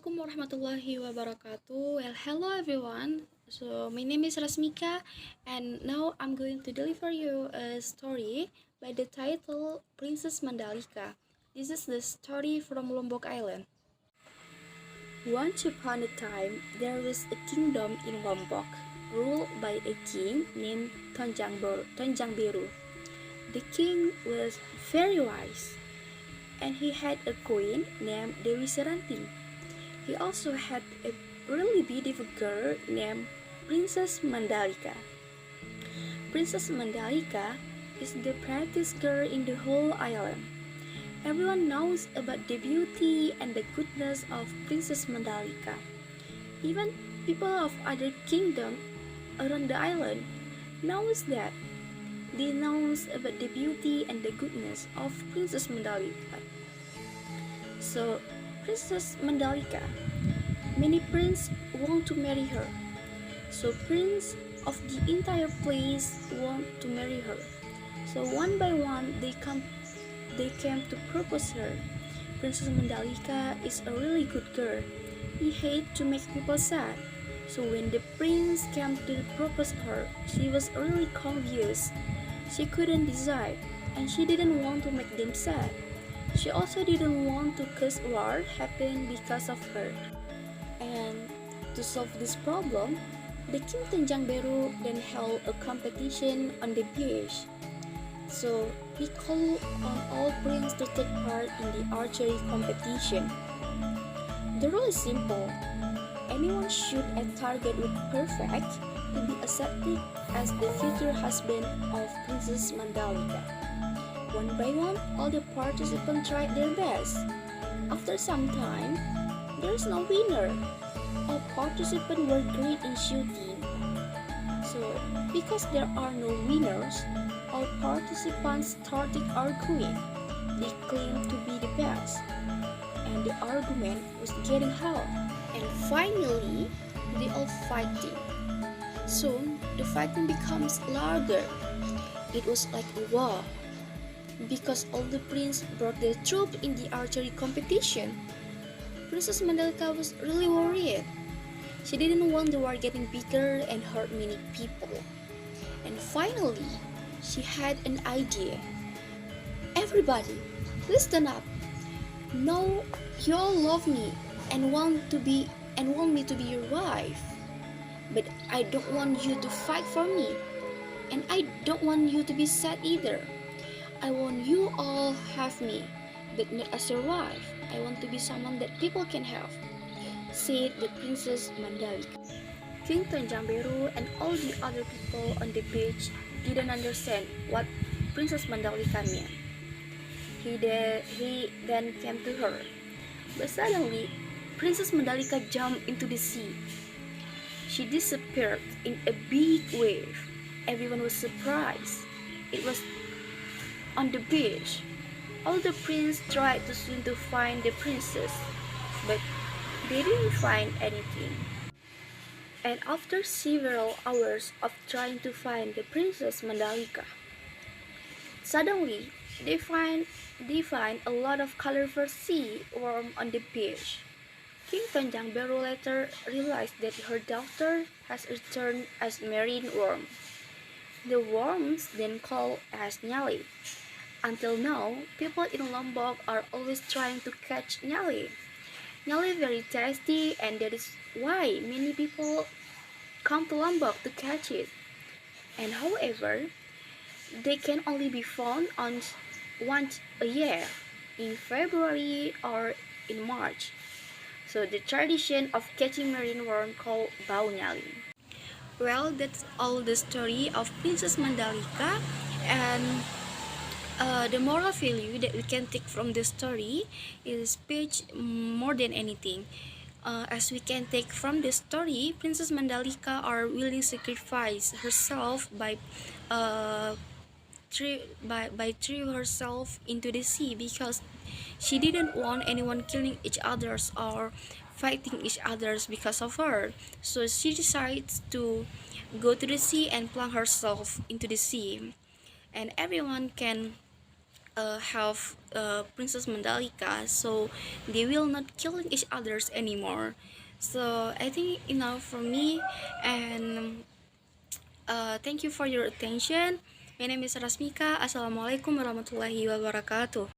Assalamualaikum warahmatullahi wabarakatuh. Well, hello everyone. So, my name is Rasmika, and now I'm going to deliver you a story by the title Princess Mandalika. This is the story from Lombok Island. Once upon a time, there was a kingdom in Lombok, ruled by a king named Tonjang Biru. The king was very wise, and he had a queen named Dewi Seranting. He also had a really beautiful girl named Princess Mandalika. Princess Mandalika is the prettiest girl in the whole island. Everyone knows about the beauty and the goodness of Princess Mandalika. Even people of other kingdoms around the island knows that. They knows about the beauty and the goodness of Princess Mandalika. So, Princess Mandalika, many princes want to marry her. So prince of the entire place want to marry her. So one by one they came to propose her. Princess Mandalika is a really good girl. He hate to make people sad. So when the prince came to propose her, she was really confused. She couldn't decide, and she didn't want to make them sad. She also didn't want to cause war happen because of her. And to solve this problem, the King Tenjang Beru then held a competition on the beach. So he called on all princes to take part in the archery competition. The rule is simple. Anyone shoot a target with perfect to be accepted as the future husband of Princess Mandalika. One by one, all the participants tried their best. After some time, there's no winner. All participants were great in shooting. So, because there are no winners, all participants started arguing. They claimed to be the best, and the argument was getting hot. And finally, they all fighting. Soon, the fighting becomes louder. It was like a war. Because all the princes brought their troop in the archery competition, Princess Mandalika was really worried. She didn't want the war getting bigger and hurt many people. And finally, she had an idea. Everybody, listen up. Now you all love me and want me to be your wife. But I don't want you to fight for me. And I don't want you to be sad either. I want you all have me, but not as your wife. I want to be someone that people can have, said the Princess Mandalika. King Tonjamberu and all the other people on the beach didn't understand what Princess Mandalika meant. He then came to her, but suddenly Princess Mandalika jumped into the sea. She disappeared in a big wave. Everyone was surprised. It was on the beach. All the princes tried to swim to find the princess, but they didn't find anything. And after several hours of trying to find the Princess Mandalika, suddenly they find a lot of colorful sea worm on the beach. King Tonjang Beru later realized that her daughter has returned as marine worm. The worms then called as nyali. Until now, people in Lombok are always trying to catch nyali. Nyali is very tasty, and that is why many people come to Lombok to catch it. And however, they can only be found on once a year, in February or in March. So the tradition of catching marine worm called bau nyali. Well, that's all the story of Princess Mandalika, and the moral value that we can take from the story is page more than anything. As we can take from the story, Princess Mandalika are willing to sacrifice herself by threw herself into the sea because she didn't want anyone killing each others or fighting each others because of her. So she decides to go to the sea and plunge herself into the sea, and everyone can have Princess Mandalika, so they will not killing each others anymore. So I think enough for me, and thank you for your attention. My name is Rasmika. Assalamualaikum warahmatullahi wabarakatuh.